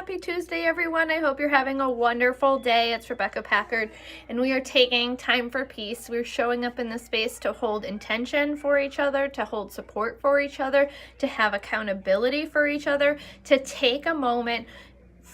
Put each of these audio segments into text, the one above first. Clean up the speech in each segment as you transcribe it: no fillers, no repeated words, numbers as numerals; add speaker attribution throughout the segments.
Speaker 1: Happy Tuesday, everyone. I hope you're having a wonderful day. It's Rebecca Packard, and we are taking time for peace. We're showing up in the space to hold intention for each other, to hold support for each other, to have accountability for each other, to take a moment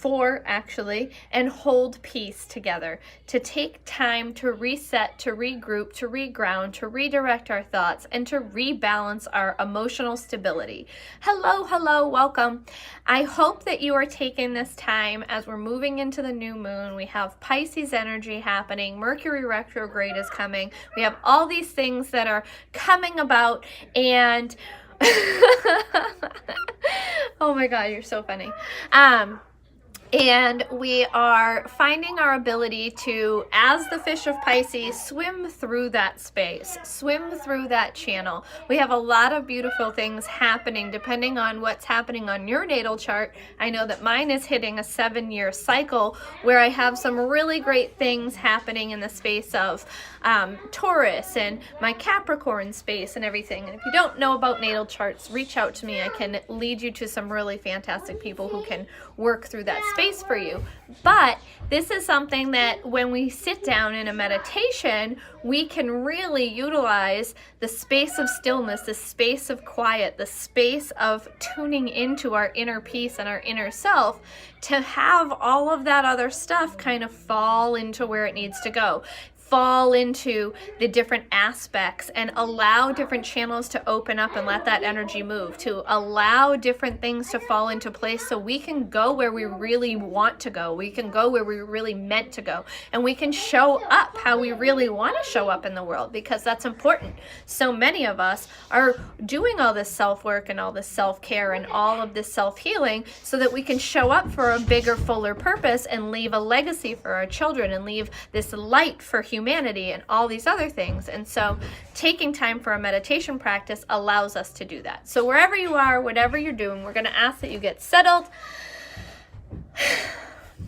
Speaker 1: and hold peace together, to take time to reset, to regroup, to reground, to redirect our thoughts, and to rebalance our emotional stability. Hello, welcome. I hope that you are taking this time as we're moving into the new moon. We have Pisces energy happening, Mercury retrograde is coming, we have all these things that are coming about, and oh my god, you're so funny. And we are finding our ability to, as the fish of Pisces, swim through that space, swim through that channel. We have a lot of beautiful things happening depending on what's happening on your natal chart. I know that mine is hitting a 7-year cycle where I have some really great things happening in the space of Taurus and my Capricorn space and everything. And if you don't know about natal charts, reach out to me. I can lead you to some really fantastic people who can work through that space for you. But this is something that when we sit down in a meditation, we can really utilize the space of stillness, the space of quiet, the space of tuning into our inner peace and our inner self to have all of that other stuff kind of fall into where it needs to go. Fall into the different aspects and allow different channels to open up and let that energy move, to allow different things to fall into place so we can go where we really want to go. We can go where we really meant to go, and we can show up how we really want to show up in the world, because that's important. So many of us are doing all this self-work and all this self-care and all of this self-healing so that we can show up for a bigger, fuller purpose and leave a legacy for our children and leave this light for humanity and all these other things. And so taking time for a meditation practice allows us to do that. So wherever you are, whatever you're doing, we're going to ask that you get settled.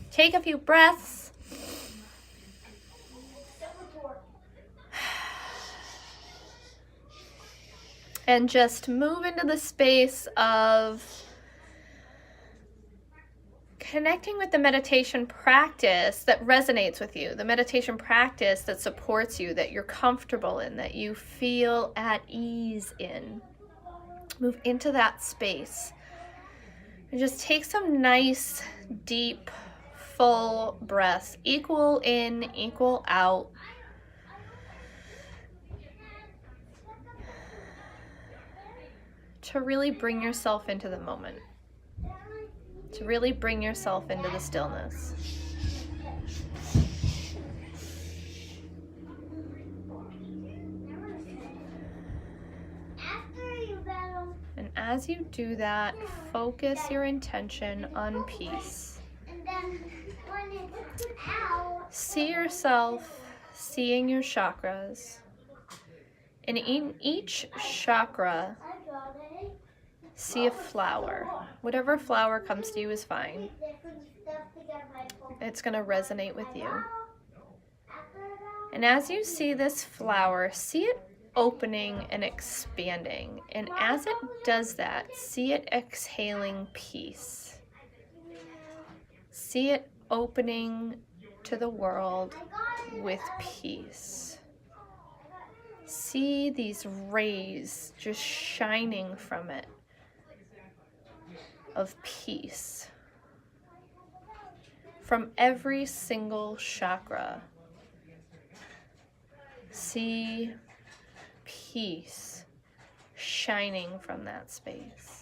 Speaker 1: Take a few breaths. And just move into the space of connecting with the meditation practice that resonates with you, the meditation practice that supports you, that you're comfortable in, that you feel at ease in. Move into that space and just take some nice, deep, full breaths, equal in, equal out. To really bring yourself into the moment. To really bring yourself into the stillness. And as you do that, focus your intention on peace. See yourself seeing your chakras. And in each chakra, see a flower. Whatever flower comes to you is fine. It's going to resonate with you. And as you see this flower, see it opening and expanding. And as it does that, see it exhaling peace. See it opening to the world with peace. See these rays just shining from it of peace from every single chakra. See peace shining from that space.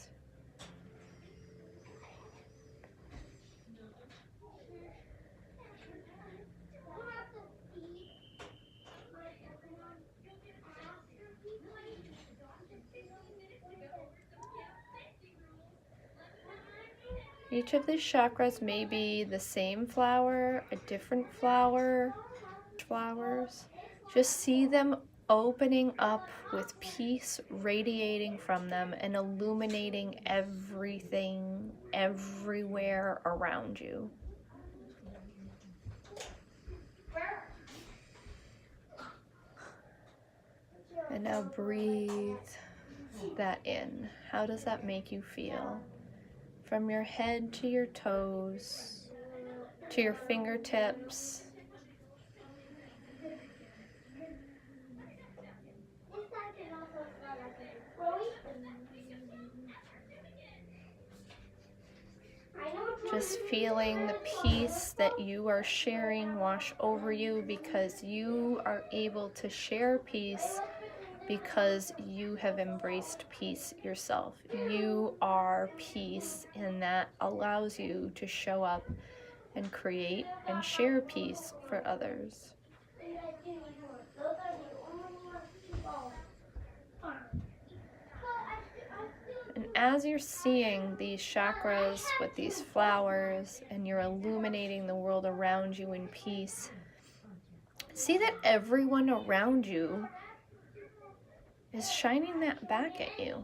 Speaker 1: Each of these chakras may be the same flower, a different flower, flowers. Just see them opening up with peace radiating from them and illuminating everything, everywhere around you. And now breathe that in. How does that make you feel? from your head to your toes, to your fingertips. Just feeling the peace that you are sharing wash over you, because you are able to share peace because you have embraced peace yourself. You are peace, and that allows you to show up and create and share peace for others. And as you're seeing these chakras with these flowers and you're illuminating the world around you in peace, see that everyone around you is shining that back at you.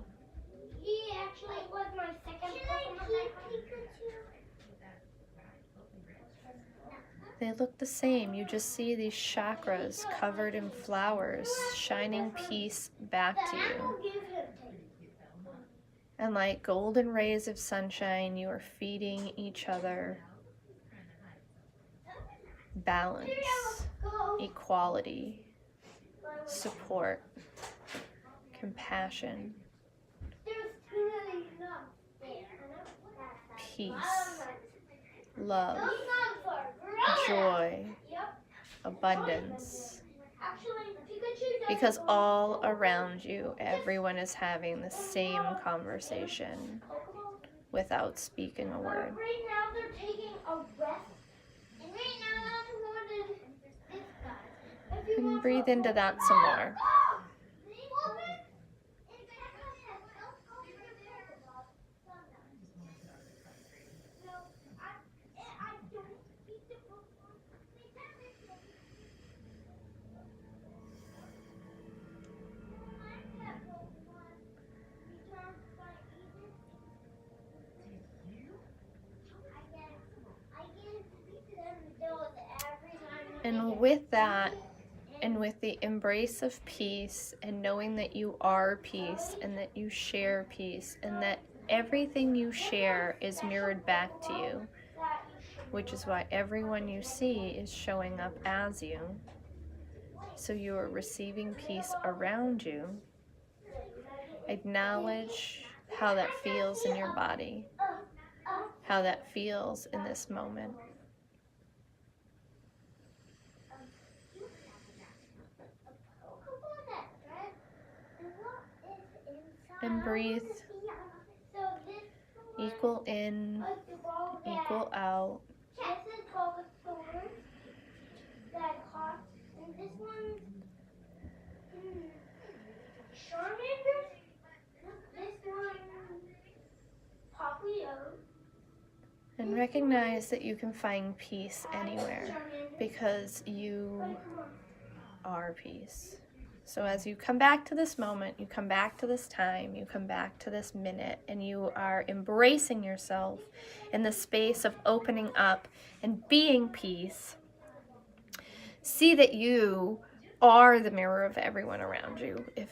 Speaker 2: He actually was my second Pokemon.
Speaker 1: They look the same. You just see these chakras covered in flowers shining peace back to you. And like golden rays of sunshine, you are feeding each other balance, equality, support, compassion, peace, love, joy, abundance. Because all around you, everyone is having the same conversation without speaking a word.
Speaker 2: Right now they're taking a rest. And right now I'm wanted this guy.
Speaker 1: And breathe into that some more. And with that, and with the embrace of peace, and knowing that you are peace, and that you share peace, and that everything you share is mirrored back to you, which is why everyone you see is showing up as you. So you are receiving peace around you. Acknowledge how that feels in your body, how that feels in this moment. And breathe. Equal in, equal out.
Speaker 2: This is Bulbasaur that caught, and this one's Charmander. This one Poplio.
Speaker 1: And recognize that you can find peace anywhere, because you are peace. So as you come back to this moment, you come back to this time, you come back to this minute, and you are embracing yourself in the space of opening up and being peace, see that you are the mirror of everyone around you. If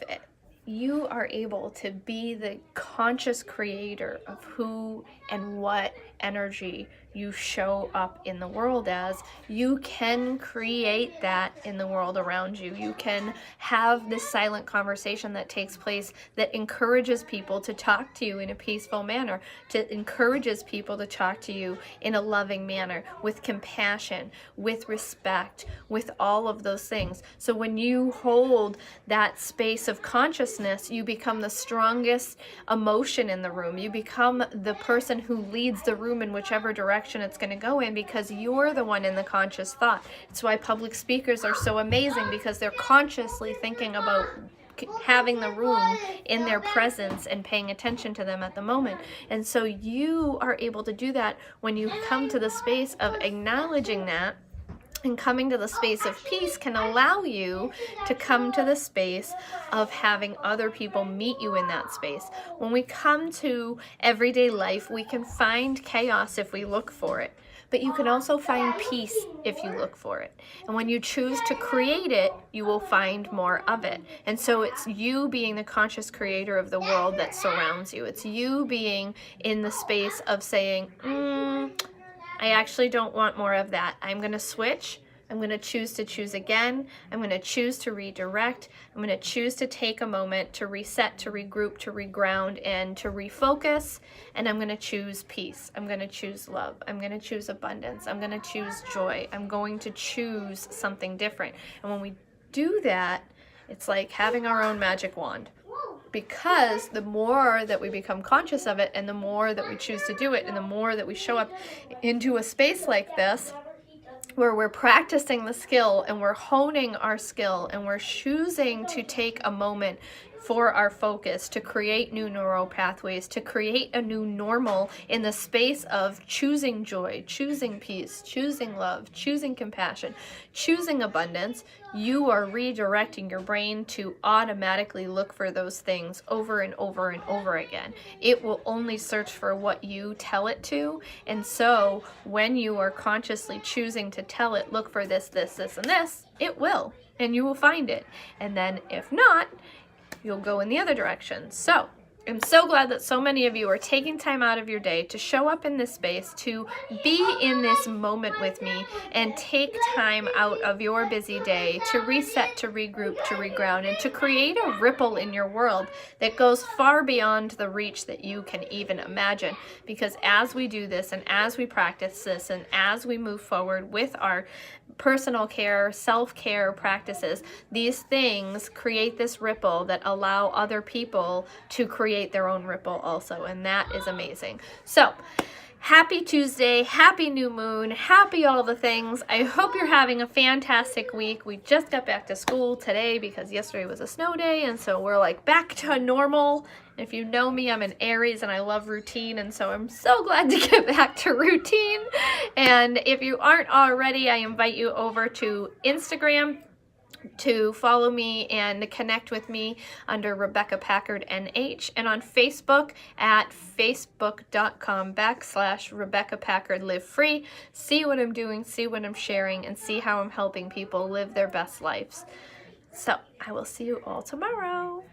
Speaker 1: you are able to be the conscious creator of who and what energy you show up in the world as, you can create that in the world around you. You can have this silent conversation that takes place that encourages people to talk to you in a peaceful manner, to encourages people to talk to you in a loving manner, with compassion, with respect, with all of those things. So when you hold that space of consciousness, you become the strongest emotion in the room. You become the person who leads the room in whichever direction it's going to go in, because you're the one in the conscious thought. It's why public speakers are so amazing, because they're consciously thinking about having the room in their presence and paying attention to them at the moment. And so you are able to do that when you come to the space of acknowledging that. And coming to the space of peace can allow you to come to the space of having other people meet you in that space. When we come to everyday life, we can find chaos if we look for it. but you can also find peace if you look for it. And when you choose to create it, you will find more of it. And so it's you being the conscious creator of the world that surrounds you. It's you being in the space of saying, I actually don't want more of that. I'm going to switch. I'm going to choose again. I'm going to choose to redirect. I'm going to choose to take a moment to reset, to regroup, to reground, and to refocus. And I'm going to choose peace. I'm going to choose love. I'm going to choose abundance. I'm going to choose joy. I'm going to choose something different. And when we do that, it's like having our own magic wand. Because the more that we become conscious of it, and the more that we choose to do it, and the more that we show up into a space like this, where we're practicing the skill and we're honing our skill and we're choosing to take a moment for our focus, to create new neural pathways, to create a new normal in the space of choosing joy, choosing peace, choosing love, choosing compassion, choosing abundance, you are redirecting your brain to automatically look for those things over and over and over again. It will only search for what you tell it to. And so when you are consciously choosing to tell it, look for this, this, this, and this, it will, and you will find it. And then if not, you'll go in the other direction. So I'm so glad that so many of you are taking time out of your day to show up in this space, to be in this moment with me, and take time out of your busy day to reset, to regroup, to reground, and to create a ripple in your world that goes far beyond the reach that you can even imagine. Because as we do this, and as we practice this, and as we move forward with our personal care, self-care practices, these things create this ripple that allow other people to create their own ripple also, and that is amazing. So happy Tuesday, happy new moon, happy all the things. I hope you're having a fantastic week. We just got back to school today because yesterday was a snow day, and so we're like back to normal. If you know me, I'm an Aries and I love routine, and so I'm so glad to get back to routine. And if you aren't already, I invite you over to Instagram to follow me and connect with me under Rebecca Packard NH, and on Facebook at facebook.com/Rebecca Packard Live Free. See what I'm doing, see what I'm sharing, and see how I'm helping people live their best lives. So I will see you all tomorrow.